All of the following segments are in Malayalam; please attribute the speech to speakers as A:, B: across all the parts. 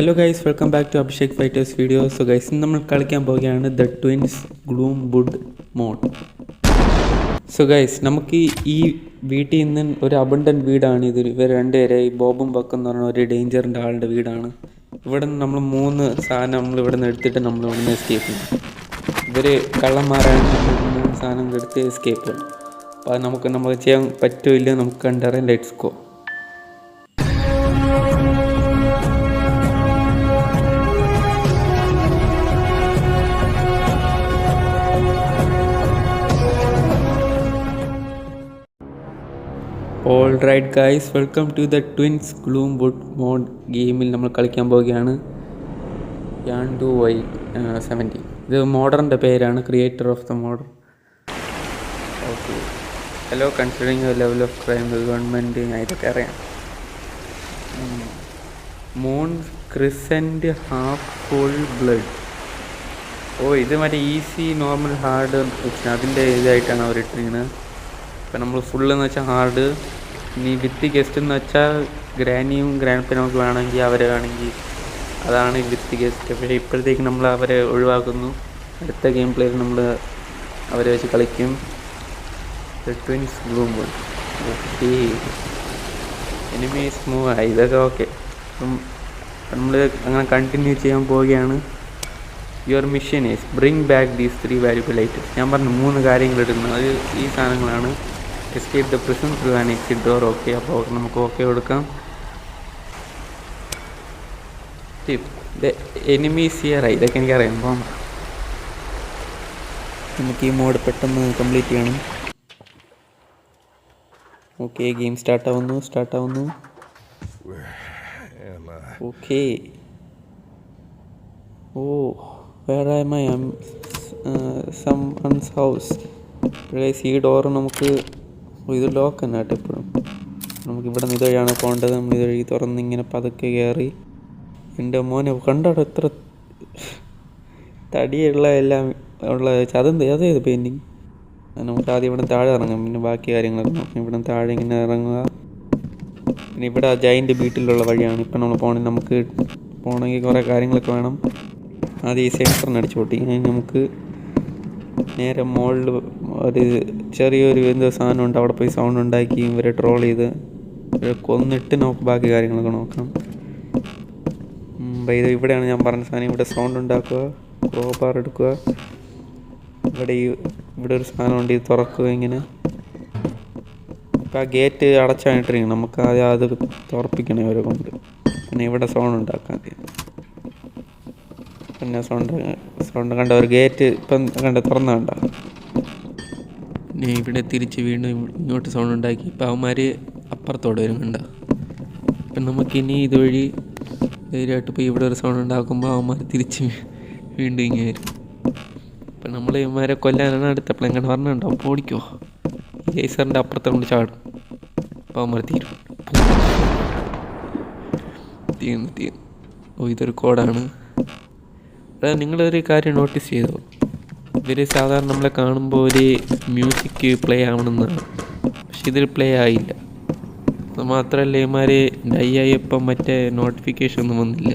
A: Hello guys, welcome back to Abhishek fighters video. So guys, ഇന്ന് നമ്മൾ കളിക്കാൻ പോവുകയാണ് the twins Gloomwood mode. So guys, നമുക്ക് ഈ വീട്ടിൽ നിന്ന് ഒരു അബണ്ടൻ വീടാണ് ഇത്. ഇവർ രണ്ടുപേരെ ഈ ബോബും ബക്കും എന്ന് പറഞ്ഞ ഒരു ഡേഞ്ചറിൻ്റെ ആളുടെ വീടാണ്. ഇവിടെ നിന്ന് നമ്മൾ 3 സാധനം നമ്മൾ ഇവിടെ നിന്ന് എടുത്തിട്ട് നമ്മൾ ഇവിടെ നിന്ന് എസ്കേപ്പ് ചെയ്യും. ഇവർ കള്ളന്മാരാണ്. നമ്മൾ 3 സാധനം എടുത്ത് എസ്കേപ്പ് ചെയ്യണം. അപ്പോൾ അത് നമുക്ക് ചെയ്യാൻ പറ്റുമില്ല, നമുക്ക് കണ്ടറിയാം. Let's go. All right guys, welcome to the twins Gloomwood mod ഗെയിമിൽ നമ്മൾ കളിക്കാൻ പോവുകയാണ്. Yandu-Y17. ഇത് മോഡറിൻ്റെ പേരാണ്, creator of the modder. Okay, hello, considering your level of crime government, ഞാൻ ഇതൊക്കെ അറിയാം. Moon crescent half full blood. ഇത് മറ്റേ ഈസി, നോർമൽ, ഹാർഡ് അതിൻ്റെ ഇതായിട്ടാണ് അവർ ഇട്ടിരിക്കുന്നത്. ഇപ്പം നമ്മൾ ഫുള്ളെന്ന് വെച്ചാൽ ഹാർഡ്, ഇനി വിത്ത് ഗസ്റ്റ് എന്ന് വെച്ചാൽ ഗ്രാനിയും ഗ്രാൻഡ്പ്പനും നമുക്ക് വേണമെങ്കിൽ അവരെ വേണമെങ്കിൽ അതാണ് വിത്ത് ഗസ്റ്റ്. പക്ഷേ ഇപ്പോഴത്തേക്ക് നമ്മൾ അവരെ ഒഴിവാക്കുന്നു. അടുത്ത ഗെയിം പ്ലേയിൽ നമ്മൾ അവരെ വെച്ച് കളിക്കും. Twins Gloomwood. Okay, enemies move ആയി, ഇതൊക്കെ ഓക്കെ. അപ്പം നമ്മൾ അങ്ങനെ കണ്ടിന്യൂ ചെയ്യാൻ പോവുകയാണ്. Your mission is bring back these 3 valuable items. ഞാൻ പറഞ്ഞു 3 കാര്യങ്ങൾ എടുക്കുന്നത്. അത് ഈ സാധനങ്ങളാണ്. Escape the prison through an exit door. Okay, അപ്പോൾ നമുക്ക് ഓക്കെ കൊടുക്കാം. എനിമീസ് ഹിയർ, ഇതൊക്കെ എനിക്കറിയാം. അപ്പം നമുക്ക് ഈ മോഡ് പെട്ടെന്ന് കംപ്ലീറ്റ് ചെയ്യണം. Okay, game സ്റ്റാർട്ടാവുന്നു. ഓക്കെ, വേറെ someone's house. ഈ ഡോറ് നമുക്ക് ഇത് ലോക്ക് തന്നെ കേട്ടോ. എപ്പോഴും നമുക്കിവിടെ നിന്ന് ഇതുവഴിയാണ് പോകേണ്ടത്. നമ്മൾ ഇതുവഴി തുറന്നിങ്ങനെ പതുക്കെ കയറി. എൻ്റെ മോനെ കണ്ടോടെ എത്ര തടിയുള്ള എല്ലാം ഉള്ള അതേത് പെയിൻറ്റിങ്. നമുക്ക് ആദ്യം ഇവിടെ താഴെ ഇറങ്ങാം, പിന്നെ ബാക്കി കാര്യങ്ങളൊക്കെ നോക്കാം. ഇവിടെ താഴെ ഇങ്ങനെ ഇറങ്ങുക. പിന്നെ ഇവിടെ ജൈൻ്റ് വീട്ടിലുള്ള വഴിയാണ് ഇപ്പം നമ്മൾ പോകണമെങ്കിൽ. നമുക്ക് പോകണമെങ്കിൽ കുറേ കാര്യങ്ങളൊക്കെ വേണം. ആദ്യം ഈ സെൻസറിന് അടിച്ചു പൊട്ടി. നമുക്ക് നേരെ മുകളിൽ ഒരു ചെറിയൊരു സാധനം ഉണ്ട്, അവിടെ പോയി സൗണ്ട് ഉണ്ടാക്കി ഇവരെ ട്രോൾ ചെയ്ത് ഇവരെ കൊന്നിട്ട് നമുക്ക് ബാക്കി കാര്യങ്ങളൊക്കെ നോക്കാം. ഇവിടെയാണ് ഞാൻ പറഞ്ഞ സാധനം. ഇവിടെ സൗണ്ട് ഉണ്ടാക്കുക, ക്രോബാർ എടുക്കുക. ഇവിടെ ഒരു സാധനമുണ്ട്, ഇത് തുറക്കുക ഇങ്ങനെ. ഇപ്പം ആ ഗേറ്റ് അടച്ചായിട്ടിരിക്കണം, നമുക്ക് ആദ്യം അത് തുറപ്പിക്കണം ഇവരെ കൊണ്ട്. പിന്നെ ഇവിടെ സൗണ്ട് ഉണ്ടാക്കാം. പിന്നെ സൗണ്ട് കണ്ട ഒരു ഗേറ്റ് ഇപ്പം തുറന്ന കണ്ട. പിന്നെ ഇവിടെ തിരിച്ച് വീണ്ടും ഇങ്ങോട്ട് സൗണ്ട് ഉണ്ടാക്കി. ഇപ്പം അവന്മാർ അപ്പുറത്തോടെ വരും കണ്ട. ഇപ്പം നമുക്കിനി ഇതുവഴി ധൈര്യമായിട്ട് പോയി ഇവിടെ ഒരു സൗണ്ട് ഉണ്ടാക്കുമ്പോൾ അവന്മാർ തിരിച്ച് വീണ്ടും ഇങ്ങനെ വരും. ഇപ്പം നമ്മൾ ഇവന്മാരെ കൊല്ലാനാണ് അടുത്തപ്പോൾ എങ്ങനെ പറഞ്ഞുണ്ടോ. അപ്പോൾ ഓടിക്കോ, ഈ ലേസറിൻ്റെ അപ്പുറത്തെ കൊണ്ട് ചാടും. അപ്പോൾ അവന്മാർ തീരും. ഇതൊരു കോഡാണ്. നിങ്ങളൊരു കാര്യം നോട്ടീസ് ചെയ്തോ, ഇവർ സാധാരണ നമ്മളെ കാണുമ്പോൾ ഒരു മ്യൂസിക് പ്ലേ ആവണമെന്നാണ്. പക്ഷെ ഇതിൽ പ്ലേ ആയില്ല. അത് മാത്രമല്ല, ഇവന്മാർ ഡൈ ആയപ്പം മറ്റേ നോട്ടിഫിക്കേഷൻ ഒന്നും വന്നില്ല.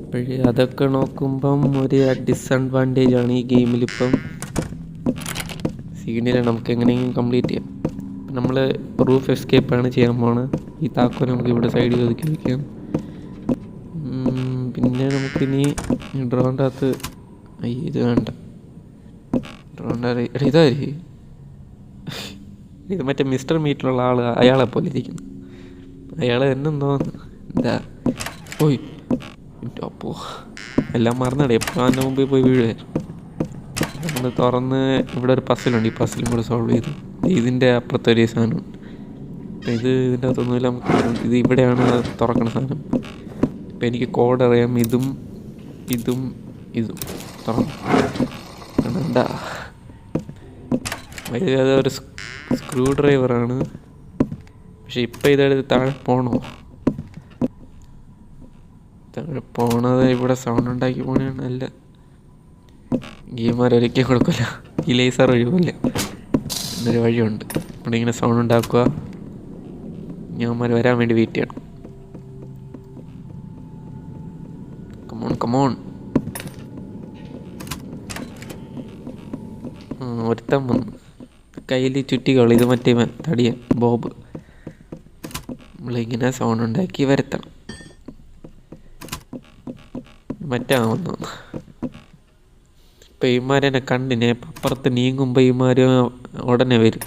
A: അപ്പോഴേ അതൊക്കെ നോക്കുമ്പം ഒരു ഡിസഡ്വാൻറ്റേജ് ആണ് ഈ ഗെയിമിലിപ്പം. സീനിയർ നമുക്ക് എങ്ങനെയെങ്കിലും കംപ്ലീറ്റ് ചെയ്യാം. നമ്മൾ റൂഫ് എസ്കേപ്പാണ് ചെയ്യാൻ പോണത്. ഈ താക്കോൽ നമുക്ക് ഇവിടെ സൈഡിൽ ഒതുക്കി വയ്ക്കാം. പിന്നെ നമുക്കിനി ഡ്രോണിൻ്റെ അകത്ത് ഇത് വേണ്ട. ഡ്രോണിൻ്റെ ഇതായി ഇത് മറ്റേ മിസ്റ്റർ മീറ്റിലുള്ള ആൾ, അയാളെ പോലെ ഇരിക്കുന്നു. അയാൾ എന്നെന്തോ എന്താ അപ്പോൾ എല്ലാം മറന്നടേ. എപ്പോൾ അതിൻ്റെ മുമ്പിൽ പോയി വീഴുമായിരുന്നു. നമ്മൾ തുറന്ന് ഇവിടെ ഒരു പസിലുണ്ട്, ഈ പസിലും കൂടെ സോൾവ് ചെയ്തു. ഇതിൻ്റെ അപ്പുറത്തൊരു സാധനമുണ്ട്. ഇതിൻ്റെ അകത്തൊന്നുമില്ല. നമുക്ക് ഇത് ഇവിടെയാണ് തുറക്കണ സാധനം. ഇപ്പം എനിക്ക് കോഡ് അറിയാം. ഇതും തുറന്നു എന്താ അതൊരു സ്ക്രൂ ഡ്രൈവറാണ്. പക്ഷെ ഇപ്പം ഇതെടുത്ത് താഴെ പോണത് ഇവിടെ സൗണ്ട് ഉണ്ടാക്കി പോകണതാണ്. അല്ല, ഗെയിമാർ ഒരിക്കലും കൊടുക്കില്ല, ഈ ലേസർ ഒഴിവില്ല. എന്നൊരു വഴിയുണ്ട്. ഇവിടെ ഇങ്ങനെ സൗണ്ട് ഉണ്ടാക്കുക, ഞാന്മാർ വരാൻ വേണ്ടി വെയിറ്റ് ചെയ്യണം. കമോൺ. ഒരുത്തം വന്നു കയ്യിൽ ചുറ്റികൾ. ഇത് മറ്റേ തടിയൻ ബോബ്. നമ്മളിങ്ങനെ സൗണ്ട് ഉണ്ടാക്കി വരുത്തണം. മറ്റാ വന്നു. ഇപ്പം ഇമാരെന്നെ കണ്ടിനെ അപ്പുറത്ത് നീങ്ങുമ്പോൾ ഇമാർ ഉടനെ വരും.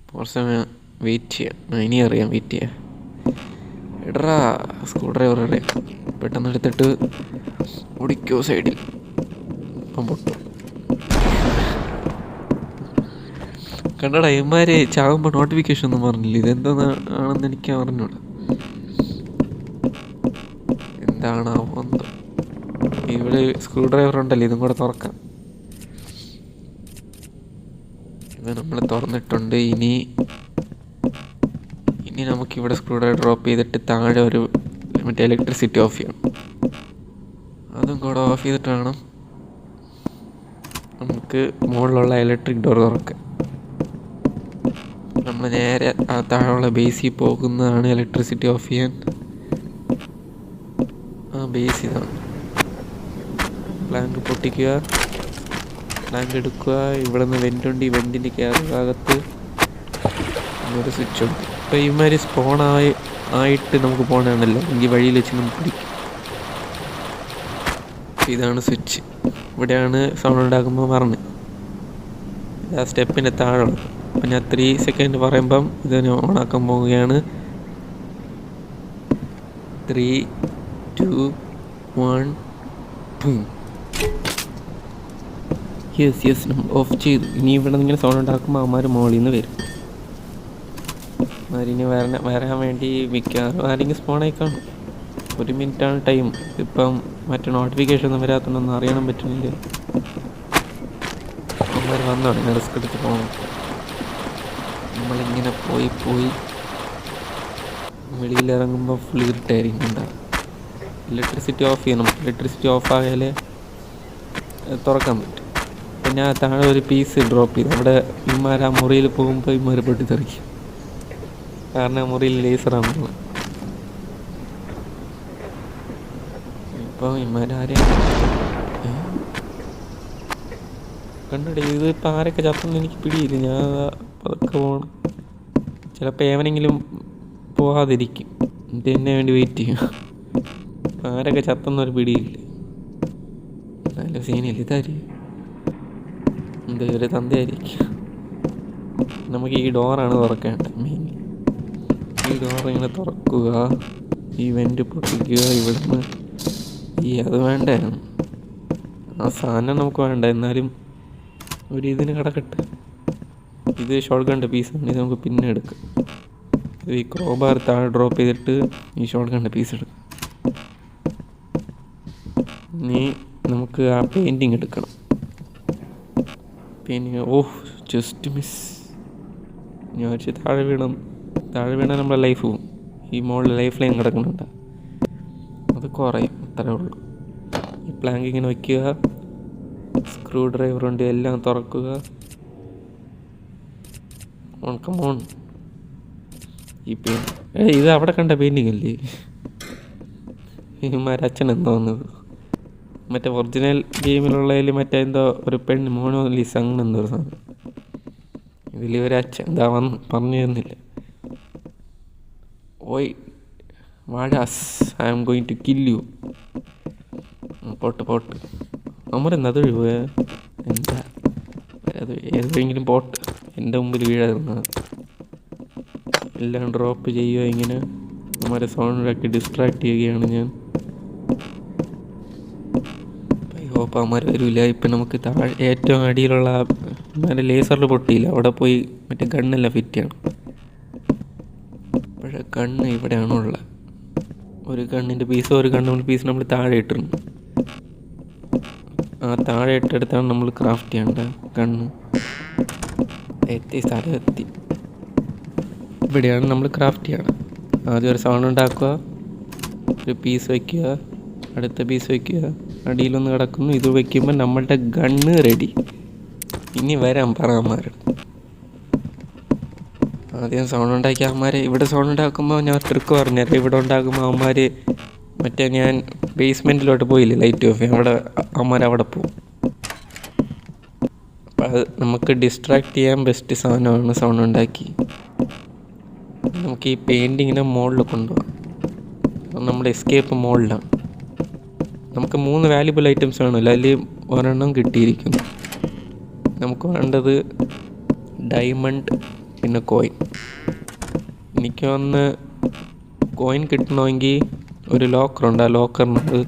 A: കുറച്ച് സമയം വെയിറ്റ് ചെയ്യാം. ഇനി അറിയാം വെയിറ്റ് ചെയ്യാം. എടാ സ്ക്രൂ ഡ്രൈവറെ പെട്ടെന്ന് എടുത്തിട്ട് ഓടിക്കോ സൈഡിൽ. ഇപ്പം പൊട്ടും. കണ്ടടാ ഇമാര് ചാകുമ്പോൾ നോട്ടിഫിക്കേഷൻ ഒന്നും പറഞ്ഞില്ല. ഇതെന്താണെന്ന് എനിക്ക് അറിഞ്ഞൂടാ. എന്താണാവോ എന്തോ. ഇവിടെ സ്ക്രൂ ഡ്രൈവർ ഉണ്ടല്ലോ, ഇതും കൂടെ തുറക്കാം. ഇത് നമ്മൾ തുറന്നിട്ടുണ്ട്. ഇനി നമുക്കിവിടെ സ്ക്രൂ ഡ്രൈവർ ഡ്രോപ്പ് ചെയ്തിട്ട് താഴെ ഒരു മറ്റേ ഇലക്ട്രിസിറ്റി ഓഫ് ചെയ്യണം. അതും കൂടെ ഓഫ് ചെയ്തിട്ട് വേണം നമുക്ക് മുകളിലുള്ള ഇലക്ട്രിക് ഡോർ തുറക്കാൻ. നമ്മൾ നേരെ ആ താഴെയുള്ള ബേസിൽ പോകുന്നതാണ് ഇലക്ട്രിസിറ്റി ഓഫ് ചെയ്യാൻ. ആ ബേസ് ഇതാണ്. പ്ലാങ്ക് പൊട്ടിക്കുക, പ്ലാങ്ക് എടുക്കുക. ഇവിടെ നിന്ന് വെൻ്റുണ്ട്. ഈ വെൻറ്റിൻ്റെ ഭാഗത്ത് ഒരു സ്വിച്ച് ഉണ്ട്. ഇപ്പോൾ ഇമാതിരി ആയിട്ട് നമുക്ക് പോകണമാണല്ലോ. ഈ വഴിയിൽ വെച്ച് നമുക്ക് പിടിക്കും. ഇതാണ് സ്വിച്ച്. ഇവിടെയാണ് സൗണ്ട് ഉണ്ടാക്കുമ്പോൾ മറന്ന് ആ സ്റ്റെപ്പിൻ്റെ താഴെ. അപ്പം ഞാൻ 3 സെക്കൻഡ് പറയുമ്പം ഇതിനെ ഓണാക്കാൻ പോവുകയാണ്. 3, 2, 1 യെസ് നമ്മൾ ഓഫ് ചെയ്തു. ഇനി ഇവിടെ നിന്ന് ഇങ്ങനെ സൗണ്ട് ഉണ്ടാക്കുമ്പോൾ അവന്മാർ മുകളിൽ നിന്ന് വരും. അവരിനി വരാൻ വേണ്ടി മിക്കവാറും ആരെങ്കിലും സ്പോണായി കാണും. 1 മിനിറ്റാണ് ടൈം. ഇപ്പം മറ്റേ നോട്ടിഫിക്കേഷൻ ഒന്നും വരാത്തതൊന്നും അറിയാൻ പറ്റുന്നില്ല. അവന്മാർ വന്നാണ്. ഞാൻ റിസ്ക് എടുത്ത് പോകണം. നമ്മളിങ്ങനെ പോയി വെളിയിലിറങ്ങുമ്പോൾ ഫുൾ ഇരുട്ടായിരിക്കും ഉണ്ടാകും. ഇലക്ട്രിസിറ്റി ഓഫ് ചെയ്യണം. ഇലക്ട്രിസിറ്റി ഓഫ് ആയാലേ തുറക്കാൻ പറ്റും. പിന്നെ ആ താഴെ ഒരു പീസ് ഡ്രോപ്പ് ചെയ്തു. അവിടെ ഇമാർ ആ മുറിയിൽ പോകുമ്പോൾ ഇമാർ പൊട്ടിത്തെറിക്കും. കാരണം മുറിയിൽ ലേസറാണുള്ളത്. ഇപ്പോൾ ഇമാരാരെ കണ്ടടേ. ഇത് ഇപ്പം ആരൊക്കെ ചത്തൊന്നും എനിക്ക് പിടിയില്ല. ഞാൻ അതൊക്കെ പോകണം. ചിലപ്പോൾ ഏവനെങ്കിലും പോകാതിരിക്കും. എന്നിട്ട് എന്നെ വേണ്ടി വെയിറ്റ് ചെയ്യും. ആരൊക്കെ ചത്തൊന്നൊരു പിടിയില്ല. നല്ല സീനില്ല. ഇതാര് എന്താ ഒരു തന്തയായിരിക്കും. നമുക്ക് ഈ ഡോറാണ് തുറക്കേണ്ടത് മെയിൻ. ഈ ഡോർ ഇങ്ങനെ തുറക്കുക, ഈ വെൻ്റ് പൊട്ടിക്കുക. ഇവിടുന്ന് അത് വേണ്ടായിരുന്നു. ആ സാധനം നമുക്ക് വേണ്ട. എന്നാലും ഒരു ഇതിന് കിടക്കട്ടെ. ഇത് ഷോട്ട് ഗണ്ണിൻ്റെ പീസാണ്. ഇത് നമുക്ക് പിന്നെ എടുക്കാം. ഇത് ഈ ക്രോബാർ താഴെ ഡ്രോപ്പ് ചെയ്തിട്ട് ഈ ഷോട്ട് ഗണ്ണിൻ്റെ പീസ് എടുക്കാം. ഇനി നമുക്ക് ആ പെയിൻറ്റിങ് എടുക്കണം. Painting just miss. ഞാൻ വെച്ച് താഴെ വീണാൽ നമ്മളെ ലൈഫ് പോകും. ഈ മുകളിൽ ലൈഫ് ലൈൻ കിടക്കുന്നുണ്ട്. അത് കുറയും. അത്രേ ഉള്ളൂ. ഈ പ്ലാങ്ക് ഇങ്ങനെ വയ്ക്കുക. സ്ക്രൂ ഡ്രൈവർ കൊണ്ട് എല്ലാം തുറക്കുക. കമോൺ. ഈ ഇത് അവിടെ കണ്ട പെയിൻറ്റിങ് അല്ലേ? ഇമാരച്ഛൻ എന്തോ വന്നത് മറ്റേ ഒറിജിനൽ ഗെയിമിലുള്ളതിൽ മറ്റേ എന്തോ ഒരു പെണ്ണ് മോണോലിസ് അങ്ങനെ എന്തോ ഒരു സാധനം. ഇതിൽ ഒരച്ഛൻ എന്താ വന്ന് പറഞ്ഞു തന്നില്ല. ഓയ് വാഴാസ്, I am going to kill you. പോട്ട് അമ്മരെന്താ അത് ഒഴിവ്? എന്താ അത് ഏതെങ്കിലും പോട്ട് എൻ്റെ മുമ്പിൽ വീഴാതിരുന്നത്. എല്ലാം ഡ്രോപ്പ് ചെയ്യുക. ഇങ്ങനെ അമ്മരെ സൗണ്ടിലാക്കി ഡിസ്ട്രാക്ട് ചെയ്യുകയാണ് ഞാൻ. ഹോപ്പ് അമ്മമാർ വരില്ല. ഇപ്പം നമുക്ക് താഴെ ഏറ്റവും അടിയിലുള്ള അമ്മമാരെ ലേസറിൽ പൊട്ടിയില്ല. അവിടെ പോയി മറ്റേ ഗണ്ണെല്ലാം ഫിറ്റ് ചെയ്യണം. പക്ഷേ ഗണ്ണ് ഇവിടെയാണുള്ളത്. ഒരു ഗണ്ണിൻ്റെ പീസ് നമ്മൾ താഴെ ഇട്ടിരുന്നു. ആ താഴെ ഇട്ടെടുത്താണ് നമ്മൾ ക്രാഫ്റ്റ് ചെയ്യേണ്ടത് ഗണ്ണ്. സ്ഥലമെത്തി. ഇവിടെയാണ് നമ്മൾ ക്രാഫ്റ്റ് ചെയ്യണം. ആദ്യം ഒരു സൗണ്ട് ഉണ്ടാക്കുക, ഒരു പീസ് വയ്ക്കുക, അടുത്ത പീസ് വയ്ക്കുക, അടിയിലൊന്ന് കിടക്കുന്നു. ഇത് വയ്ക്കുമ്പോൾ നമ്മളുടെ ഗണ്ണ് റെഡി. ഇനി വരാം പറമാർ. ആദ്യം സൗണ്ട് ഉണ്ടാക്കിയ അമ്മമാർ ഇവിടെ സൗണ്ട് ഉണ്ടാക്കുമ്പോൾ ഞാൻ ട്രിക്ക് പറഞ്ഞുതരാം. ഇവിടെ ഉണ്ടാക്കുമ്പോൾ അമ്മമാർ മറ്റേ ഞാൻ ബേസ്മെൻറ്റിലോട്ട് പോയില്ലേ ലൈറ്റ് ഓഫ് ചെയ്യാൻ, അവിടെ അമ്മരവിടെ പോകും. അപ്പം അത് നമുക്ക് ഡിസ്ട്രാക്ട് ചെയ്യാൻ ബെസ്റ്റ് സാധനമാണ് സൗണ്ട് ഉണ്ടാക്കി. നമുക്ക് ഈ പെയിൻറ്റിങ്ങിനെ മുകളിൽ കൊണ്ടുപോകാം. നമ്മുടെ എസ്കേപ്പ് മുകളിലാണ്. നമുക്ക് 3 വാല്യുബിൾ ഐറ്റംസ് വേണമല്ലോ, അതിൽ ഒരെണ്ണം കിട്ടിയിരിക്കുന്നു. നമുക്ക് വേണ്ടത് ഡയമണ്ട് പിന്നെ കോയിൻ. എനിക്ക് വന്ന് കോയിൻ കിട്ടണമെങ്കിൽ ഒരു ലോക്കറുണ്ട്, ആ ലോക്കറിനത്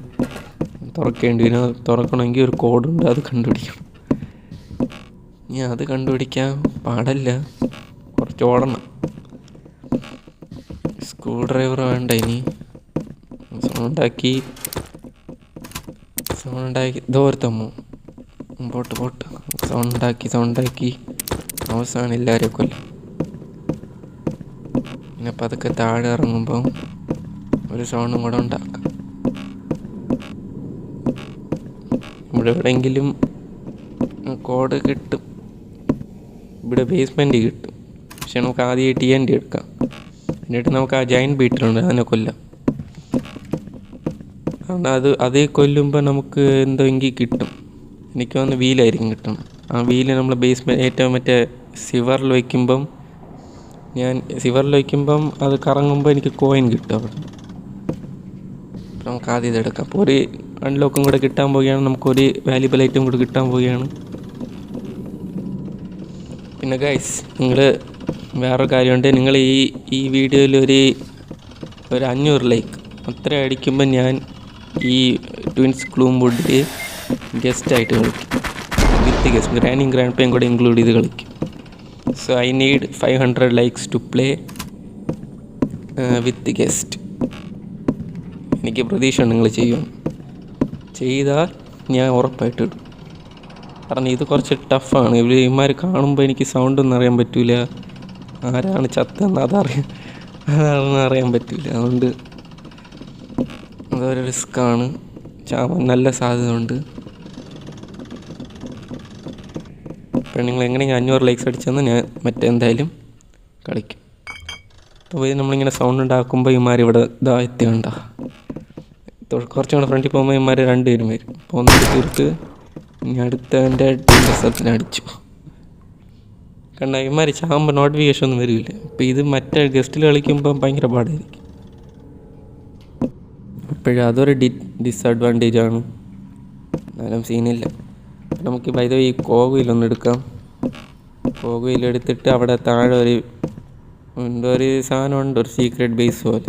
A: തുറക്കേണ്ടി വരും. തുറക്കണമെങ്കിൽ ഒരു കോഡുണ്ട്, അത് കണ്ടുപിടിക്കണം. ഞാൻ അത് കണ്ടുപിടിക്കാൻ പാടല്ല, കുറച്ച് ഓടണം. സ്ക്രൂ ഡ്രൈവർ വേണ്ട. ഇനി സൗണ്ടാക്കി ദൂരത്തമ്മോ പോട്ട് സൗണ്ടാക്കി അവസാനം എല്ലാവരെയും കൊല്ലും. പിന്നെ പതുക്കെ താഴെ ഇറങ്ങുമ്പോൾ ഒരു സൗണ്ടും കൂടെ ഉണ്ടാക്കാം. ഇവിടെ എവിടെയെങ്കിലും കോഡ് കിട്ടും, ഇവിടെ ബേസ്മെൻറ്റ് കിട്ടും. പക്ഷെ നമുക്ക് ആദ്യം TNT എടുക്കാം. എന്നിട്ട് നമുക്ക് ആ ജയൻറ്റ് ബീറ്ററുണ്ട്, അതിനെ കൊല്ലാം. കാരണം അതേ കൊല്ലുമ്പോൾ നമുക്ക് എന്തെങ്കിൽ കിട്ടും. എനിക്ക് വന്ന് വീലായിരിക്കും കിട്ടണം. ആ വീല് നമ്മൾ ഏറ്റവും മറ്റേ സിവറിൽ വയ്ക്കുമ്പം അത് കറങ്ങുമ്പോൾ എനിക്ക് കോയിൻ കിട്ടും അവിടെ. അപ്പം നമുക്ക് ആദ്യം ഇതെടുക്കാം. അപ്പോൾ ഒരു അൺലോക്കും കൂടെ കിട്ടാൻ പോവുകയാണ്, നമുക്കൊരു വാല്യുബിൾ ഐറ്റം കൂടെ കിട്ടാൻ പോവുകയാണ്. പിന്നെ ഗൈസ്, നിങ്ങൾ വേറൊരു കാര്യമുണ്ട്. നിങ്ങൾ ഈ വീഡിയോയിൽ ഒരു 500 ലൈക്ക് അത്ര അടിക്കുമ്പോൾ ഞാൻ ഈ ട്വിൻസ് ക്ലൂംവുഡിൽ ഗസ്റ്റായിട്ട് കളിക്കും. വിത്ത് ഗസ്റ്റ് ഗ്രാൻഡിയും ഗ്രാൻഡ്പയും കൂടെ ഇൻക്ലൂഡ് ചെയ്ത് കളിക്കും. So I need 500 likes to play with guest. എനിക്ക് പ്രതീക്ഷയുണ്ട് നിങ്ങൾ ചെയ്താൽ ഞാൻ ഉറപ്പായിട്ട് ഇടും. കാരണം ഇത് കുറച്ച് ടഫാണ്. ഇവന്മാർ കാണുമ്പോൾ എനിക്ക് സൗണ്ടൊന്നും അറിയാൻ പറ്റില്ല, ആരാണ് ചത്തെന്ന് അതൊന്നും അറിയാൻ പറ്റില്ല. അതുകൊണ്ട് അതൊരു റിസ്ക്കാണ്. ചാവാൻ നല്ല സാധ്യത ഉണ്ട്. അപ്പോൾ നിങ്ങൾ എങ്ങനെയെങ്കിലും 500 ലൈക്സ് അടിച്ചെന്ന് ഞാൻ മറ്റെന്തായാലും കളിക്കും. അപ്പോൾ ഇത് നമ്മളിങ്ങനെ സൗണ്ട് ഉണ്ടാക്കുമ്പോൾ ഇവന്മാർ ഇവിടെ എത്തിയുണ്ട. കുറച്ചും കൂടെ ഫ്രണ്ടിൽ പോകുമ്പോൾ ഇവന്മാർ 2 പേരും വരും. അപ്പോൾ ഒന്നിട്ട് തീർത്ത് ഇനി അടുത്തവൻ്റെ ടീം അടിച്ചു. കണ്ട ഇവന്മാർ ചാകുമ്പോൾ നോട്ടിഫിക്കേഷൻ ഒന്നും വരില്ല. അപ്പോൾ ഇത് മറ്റേ ഗസ്റ്റിൽ കളിക്കുമ്പോൾ ഭയങ്കര പാടായിരിക്കും. അപ്പോഴും അതൊരു ഡിസഡ്വാൻറ്റേജ് ആണ്. എന്നാലും സീനില്ല. നമുക്ക് ഈ കോകുയിലൊന്ന് എടുക്കാം. കോകുയിലെടുത്തിട്ട് അവിടെ താഴെ ഒരു സാധനമുണ്ട്, ഒരു സീക്രട്ട് ബേസ് പോലെ.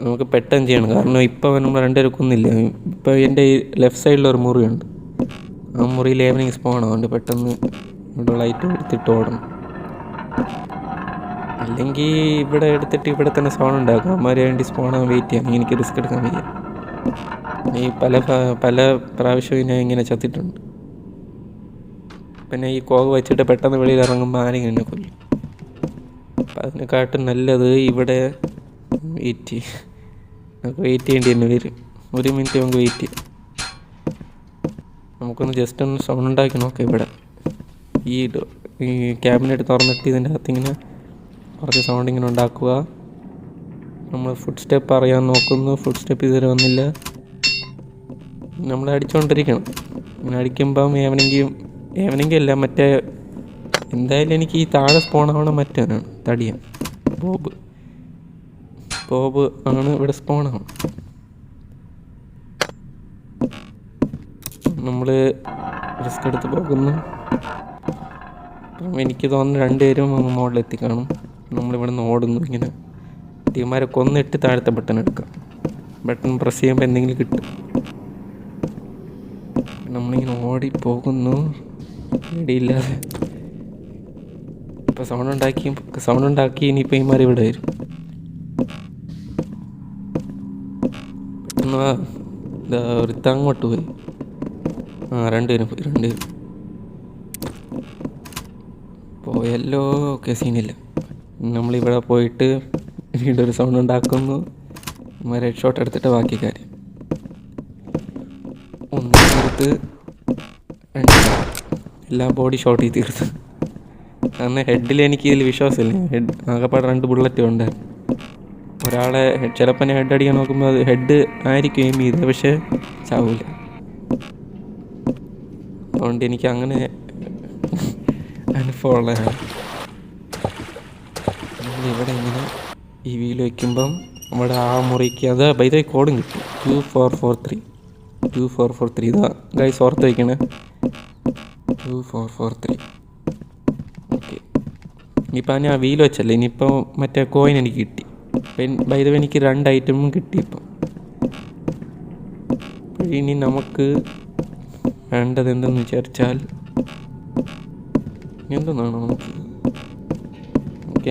A: നമുക്ക് പെട്ടെന്ന് ചെയ്യണം. കാരണം ഇപ്പോൾ നമ്മൾ 2 പേരെ കൊന്നില്ല. ഇപ്പോൾ എൻ്റെ ഈ ലെഫ്റ്റ് സൈഡിലൊരു മുറിയുണ്ട്. ആ മുറിയിൽ ഈവനിങ് സ്പോൺ ആവുന്നുണ്ട്. പെട്ടെന്ന് ഇവിടെ ലൈറ്റ് എടുത്തിട്ട് ഓടണം. അല്ലെങ്കിൽ ഇവിടെ എടുത്തിട്ട് ഇവിടെ തന്നെ സ്പോൺ ഉണ്ടാക്കാം. അമ്മമാരെ വേണ്ടി സ്പോണാൻ വെയിറ്റ് ചെയ്യാം. എനിക്ക് റിസ്ക് എടുക്കാൻ വയ്യ. ഈ പല പ്രാവശ്യവും ഞാൻ ഇങ്ങനെ ചത്തിട്ടുണ്ട്. പിന്നെ ഈ കോക വെച്ചിട്ട് പെട്ടെന്ന് വെളിയിൽ ഇറങ്ങുമ്പോൾ ആരെങ്കിലും എന്നെ കൊല്ലും. അപ്പം അതിനെക്കാട്ടും നല്ലത് ഇവിടെ നമുക്ക് വെയിറ്റ് ചെയ്യേണ്ടി തന്നെ വരും. 1 മിനിറ്റ് നമുക്ക് വെയിറ്റ് ചെയ്യാം. നമുക്കൊന്ന് ജസ്റ്റ് ഒന്ന് സൗണ്ട് ഉണ്ടാക്കി നോക്കാം. ഇവിടെ ഈ ക്യാബിനെറ്റ് തുറന്നിട്ട് ഇതിൻ്റെ അകത്തിങ്ങനെ കുറച്ച് സൗണ്ട് ഇങ്ങനെ ഉണ്ടാക്കുക. നമ്മൾ ഫുഡ് സ്റ്റെപ്പ് അറിയാൻ നോക്കുന്നു. ഫുഡ് സ്റ്റെപ്പ് ഇതുവരെ വന്നില്ല. നമ്മൾ അടിച്ചുകൊണ്ടിരിക്കണം. ഇങ്ങനെ അടിക്കുമ്പം ഏവനെങ്കിൽ അല്ല, മറ്റേ എന്തായാലും എനിക്ക് ഈ താഴെ സ്പോണാവണം മറ്റവനാണ്, തടിയാൻ ബോബ് ആണ് ഇവിടെ സ്പോണാവണം. നമ്മൾ റിസ്ക് എടുത്ത് പോകുന്നു. എനിക്ക് തോന്നുന്നു 2 പേരും മുകളിലെത്തി കാണും. നമ്മളിവിടെ നിന്ന് ഓടുന്നു. ഇങ്ങനെ ടീമാരെ കൊന്നിട്ട് താഴത്തെ ബട്ടൺ എടുക്കാം. ബട്ടൺ പ്രസ് ചെയ്യുമ്പോൾ എന്തെങ്കിലും കിട്ടും. നമ്മളിങ്ങനെ ഓടിപ്പോകുന്നു ഇടയില്ലാതെ. ഇപ്പോൾ സൗണ്ട് ഉണ്ടാക്കി ഇനിയിപ്പോൾ ഇമാർ ഇവിടെ വരും. പെട്ടെന്ന് ഒരുത്ത അങ്ങോട്ട് പോയി. 2 പേരും പോയല്ലോ. ഓക്കെ, സീനില്ല. നമ്മളിവിടെ പോയിട്ട് വീണ്ടും ഒരു സൗണ്ട് ഉണ്ടാക്കുന്നു. ഹെഡ് ഷോട്ട് എടുത്തിട്ട് ബാക്കി കാര്യം. 1 തീർത്ത് 2 എല്ലാ ബോഡി ഷോട്ട് ചെയ്ത് തീർത്ത്. കാരണം ഹെഡിൽ എനിക്ക് ഇതിൽ വിശ്വാസമില്ല. ആകെപ്പാട് 2 ബുള്ളറ്റ് ഉണ്ടായിരുന്നു. ഒരാളെ ചിലപ്പോൾ ഞാൻ ഹെഡ് അടിക്കാൻ നോക്കുമ്പോൾ അത് ഹെഡ് ആയിരിക്കും എയിം ചെയ്തത്, പക്ഷേ ചാവില്ല. അതുകൊണ്ട് എനിക്ക് അങ്ങനെ അനുഭവമുള്ളതാണ്. നമ്മളിവിടെ ഇങ്ങനെ ഈ വീല് വയ്ക്കുമ്പം നമ്മുടെ ആ മുറിക്ക് അത് ബൈ കോഡും കിട്ടും 2443 ഇതാ ഗൈസ് ഓർത്ത് വയ്ക്കണേ 2443. ഓക്കെ, ഇനിയിപ്പോൾ ഞാൻ വീല് വെച്ചല്ലേ, ഇനിയിപ്പോൾ മറ്റേ കോയിൻ എനിക്ക് കിട്ടി. ബൈ എനിക്ക് 2 ഐറ്റമും കിട്ടി. ഇപ്പം ഇനി നമുക്ക് വേണ്ടത് എന്തെന്ന് വിചാരിച്ചാൽ എന്തെന്നാണ് നമുക്ക്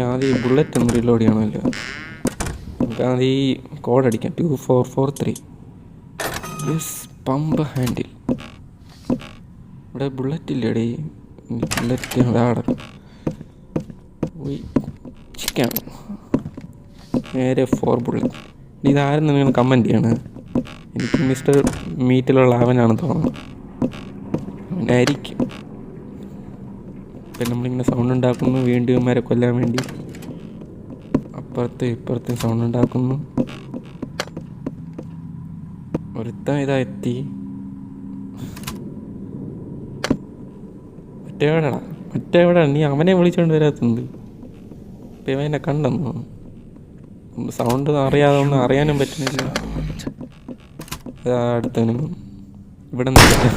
A: ആദ്യം ഈ ബുള്ളറ്റ് ഒന്ന് റീലോഡ് ചെയ്യണമല്ലോ. നമുക്ക് ആദ്യം ഈ കോഡ് അടിക്കാം 2443. Pump handle. ഇവിടെ ബുള്ളറ്റ് ഇല്ലേടേ, ബുള്ളറ്റ് അടക്കം ചിക്കൻ നേരെ 4 ബുള്ളറ്റ്. ഇതാരും നിങ്ങൾ കമൻറ്റ് ചെയ്യണം. എനിക്ക് മിസ്റ്റർ മീറ്റിലുള്ള അവനാണ് തോന്നുന്നത്, അവനായിരിക്കും. ഇപ്പം നമ്മളിങ്ങനെ സൗണ്ട് ഉണ്ടാക്കുന്നു, വീണ്ടും ഇവന്മാരെ കൊല്ലാൻ വേണ്ടി അപ്പുറത്തും ഇപ്പുറത്തും സൗണ്ട് ഉണ്ടാക്കുന്നു. ഒരുത്തൻ ഇതാ എത്തി. മറ്റേവിടാ നീ അവനെ വിളിച്ചുകൊണ്ട് വരാത്തുണ്ട്. ഇപ്പം ഇവ എന്നെ കണ്ടെന്നു സൗണ്ട് അറിയാതെ ഒന്നും അറിയാനും പറ്റുന്നില്ല. അടുത്തവനും ഇവിടെ നിന്ന്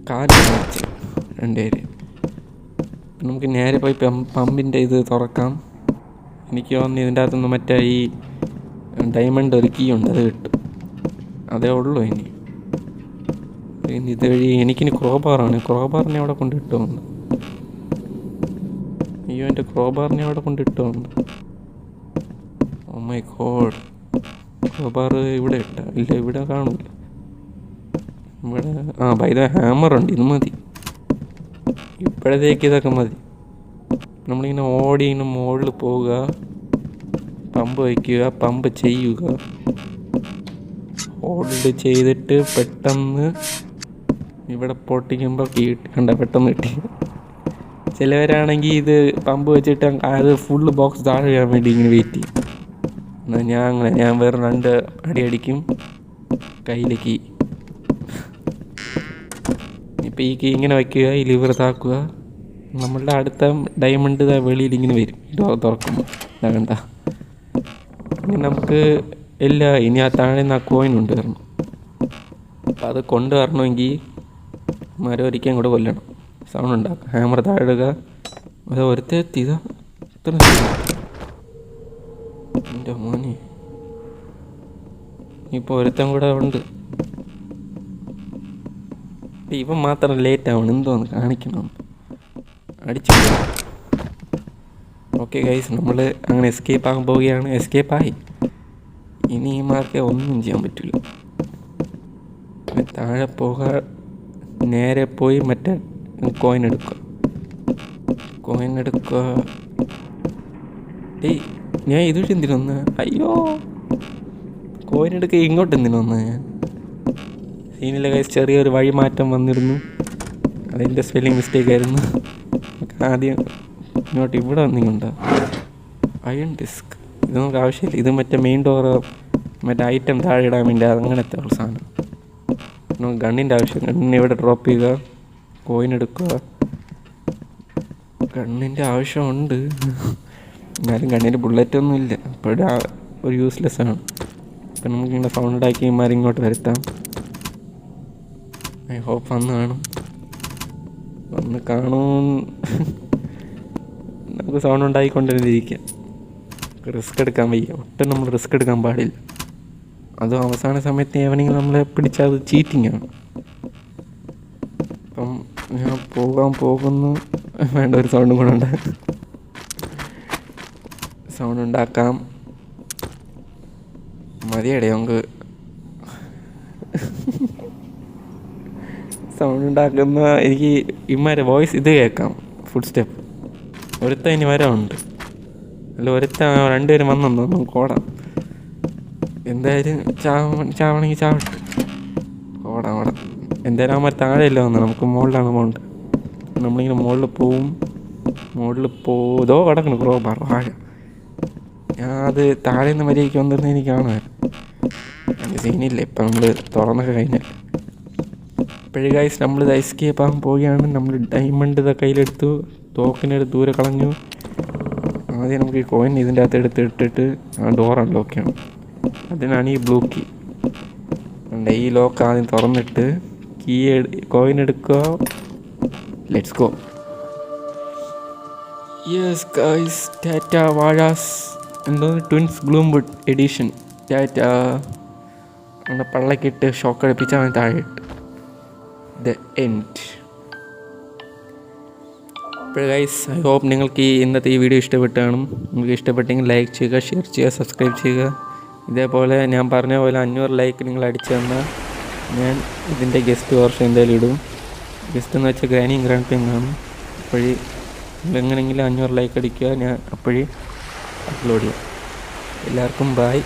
A: കാറ്റ് വെച്ച് 2 പേര്. നമുക്ക് നേരെ പോയി പമ്പിൻ്റെ ഇത് തുറക്കാം. എനിക്ക് തോന്നുന്നു ഇതിൻ്റെ അകത്തുനിന്ന് മറ്റേ ഈ ഡയമണ്ട് ഒരു കീ ഉണ്ട്, അത് കിട്ടും. അതേ ഉള്ളൂ ഇനി ഇതുവഴി. എനിക്കിനി ക്രോബാറിനെ അവിടെ കൊണ്ട് ഇട്ടുകൊണ്ട്. അയ്യോ, എൻ്റെ ക്രോബാറിനെ അവിടെ കൊണ്ട് ഇട്ടുകൊണ്ട്. ഓ മൈ ഗോഡ്, ക്രോബാർ ഇവിടെ ഇല്ല, ഇവിടെ കാണില്ല. ഇവിടെ ബൈ ദ ഹാമറുണ്ട്, ഇത് മതി ഇപ്പോഴത്തേക്ക്. ഇതൊക്കെ മതി. നമ്മളിങ്ങനെ ഓടി ഇങ്ങനെ മുകളിൽ പോവുക, പമ്പ് വയ്ക്കുക, പമ്പ് ചെയ്യുക, ഹോൾഡ് ചെയ്തിട്ട് പെട്ടെന്ന് ഇവിടെ പൊട്ടിക്കുമ്പോൾ കണ്ട പെട്ടെന്ന് കിട്ടി. ചിലവരാണെങ്കിൽ ഇത് പമ്പ് വെച്ചിട്ട് അത് ഫുള്ള് ബോക്സ് താഴെ വീഴാൻ വേണ്ടി ഇങ്ങനെ വെയിറ്റ് ചെയ്യും. എന്നാൽ ഞാൻ വേറെ 2 അടി അടിക്കും കയ്യിലേക്ക്. ഇപ്പം ഈ കീ ഇങ്ങനെ വയ്ക്കുക, ഈ ലിവർ താക്കുക. നമ്മളുടെ അടുത്ത ഡയമണ്ട് വെളിയിൽ ഇങ്ങനെ വരും തുറക്കുമ്പോൾ. കണ്ട ഇനി നമുക്ക് ഇനി ആ താഴെ നിന്ന് ആ കോയിൻ കൊണ്ടുവരണം. അപ്പം അത് കൊണ്ടുവരണമെങ്കിൽ മരം ഒരിക്കലും കൂടെ കൊല്ലണം, സൗണ്ട് ഉണ്ടാക്കുക. ഹാമർ താഴെ ഇടുക. അത് ഒരുത്തെത്തിയതാ ഇത്ര എൻ്റെ മോനെ. ഇപ്പോൾ ഒരുത്തൻ കൂടെ ഉണ്ട്. ഇവൻ മാത്രം ലേറ്റ് ആവണം, എന്തോന്ന് കാണിക്കണം, അടിച്ചു. ഓക്കെ ഗൈസ്, നമ്മൾ അങ്ങനെ എസ്കേപ്പ് ആകാൻ പോവുകയാണ്. എസ്കേപ്പായി. ഇനി ഈ മാർക്കെ ഒന്നും ചെയ്യാൻ പറ്റില്ല. താഴെ നേരെ പോയി മറ്റേ കോയിൻ എടുക്കുക. ഞാൻ ഇതുവഴി എന്തിനൊന്ന്, അയ്യോ കോയിൻ എടുക്കുക ഇങ്ങോട്ട് എന്തിനൊന്ന്. സീനിലെ ഗൈസ് ചെറിയൊരു വഴി മാറ്റം വന്നിരുന്നു, അതിൻ്റെ സ്പെല്ലിംഗ് മിസ്റ്റേക്ക് ആയിരുന്നു. ആദ്യം ഇങ്ങോട്ട് ഇവിടെ വന്നിങ്ങുണ്ടോ അയൺ ഡിസ്ക്. ഇത് നമുക്ക് ആവശ്യമില്ല. ഇത് മറ്റേ മെയിൻ ഡോറ് മറ്റേ ഐറ്റം താഴെ ഇടാൻ വേണ്ടി അങ്ങനത്തെ ഉള്ള സാധനം. നമുക്ക് ഗണ്ണിൻ്റെ ആവശ്യം. ഗണ്ണിനെ ഇവിടെ ഡ്രോപ്പ് ചെയ്യുക, കോയിൻ എടുക്കുക. ഗണ്ണിൻ്റെ ആവശ്യമുണ്ട്, എന്നാലും ഗണ്ണിന് ബുള്ളറ്റൊന്നും ഇല്ല. ഇപ്പോഴും ഒരു യൂസ്ലെസ് ആണ്. ഇപ്പം നമുക്കിങ്ങനെ സൗണ്ട് ഉണ്ടാക്കി ഇങ്ങോട്ട് വരുത്താം. ഐ ഹോപ്പ് വന്ന് കാണും. നമുക്ക് സൗണ്ട് ഉണ്ടാക്കിക്കൊണ്ടിരിക്കാം. റിസ്ക് എടുക്കാൻ വയ്യ, ഒട്ടും നമ്മൾ റിസ്ക് എടുക്കാൻ പാടില്ല. അതും അവസാന സമയത്ത് എവനെങ്കിലും നമ്മളെ പിടിച്ചാൽ അത് ചീറ്റിങ്ങാണ്. അപ്പം ഞാൻ പോകുന്നു. വേണ്ട, ഒരു സൗണ്ടും കൂടെ സൗണ്ട് ഉണ്ടാക്കാം. മതിയടേ നമുക്ക് സൗണ്ട് ഉണ്ടാക്കുന്ന. എനിക്ക് ഇമാരെ വോയിസ് ഇത് കേൾക്കാം, ഫുഡ് സ്റ്റെപ്പ്. ഒരുത്തൻ ഇനി വരാനുണ്ട്. അല്ല, 2 പേരും വന്നെന്നോ, നമുക്ക് ഓടാം. എന്തായാലും ചാവണമെങ്കിൽ ചാവട്ടെ. ഓടാം. എന്തായാലും അവന്മാർ താഴെയല്ല വന്നത്, നമുക്ക് മുകളിലാണ് പോകേണ്ടത്. നമ്മളിങ്ങനെ മുകളിൽ പോവും. ഇതോ കിടക്കണം ക്രോബാർ വാഴ.
B: ഞാൻ അത് താഴെ നിന്ന് മര്യാദയ്ക്ക് വന്നിരുന്ന എനിക്ക് കാണുമായിരുന്നു. അത് സീനില്ല, ഇപ്പം നമ്മൾ തുറന്നൊക്കെ കഴിഞ്ഞാൽ. ഇപ്പോഴും ഗൈസ് നമ്മളിത് എസ്കേപ്പ് ആകാൻ പോവുകയാണ്. നമ്മൾ ഡയമണ്ട് ഇതൊക്കെ കയ്യിലെടുത്തു, തോക്കിനെടുത്ത് ദൂരെ കളഞ്ഞു. ആദ്യം നമുക്ക് ഈ കോയിൻ ഇതിൻ്റെ അകത്ത് ഇട്ടിട്ട് ആ ഡോർ അൺലോക്ക് ചെയ്യണം. അതിനാണ് ഈ ബ്ലൂ കീ. ഈ ലോക്ക് ആദ്യം തുറന്നിട്ട് കോയിൻ എടുക്കുക. Let's go. യെസ് ഗൈസ്, ടാറ്റ വാഴാസ് എന്തോ ട്വിൻസ് ഗ്ലൂംവുഡ് എഡിഷൻ. ടാറ്റ നമ്മുടെ പള്ളക്കിട്ട് ഷോക്ക് അടിപ്പിച്ചാൽ അവൻ താഴെ ഇട്ട്. The end. അപ്പോൾ ഗൈസ്, ഐ ഹോപ്പ് നിങ്ങൾക്ക് ഇന്നത്തെ ഈ വീഡിയോ ഇഷ്ടപ്പെട്ട് കാണും. നിങ്ങൾക്ക് ഇഷ്ടപ്പെട്ടെങ്കിൽ ലൈക്ക് ചെയ്യുക, ഷെയർ ചെയ്യുക, സബ്സ്ക്രൈബ് ചെയ്യുക. ഇതേപോലെ ഞാൻ പറഞ്ഞ പോലെ 500 ലൈക്ക് നിങ്ങൾ അടിച്ചു തന്നാൽ ഞാൻ ഇതിൻ്റെ ഗസ്റ്റ് വേർഷൻ എന്തായാലും ഇടും. ഗസ്റ്റ് എന്ന് വെച്ചാൽ ഗ്രാനിയും ഗ്രാൻഡ് പേയും കാണും. അപ്പോഴേ എങ്ങനെയെങ്കിലും 500 ലൈക്ക് അടിക്കുക, ഞാൻ അപ്പോഴേ അപ്ലോഡ് ചെയ്യാം. എല്ലാവർക്കും ബൈ.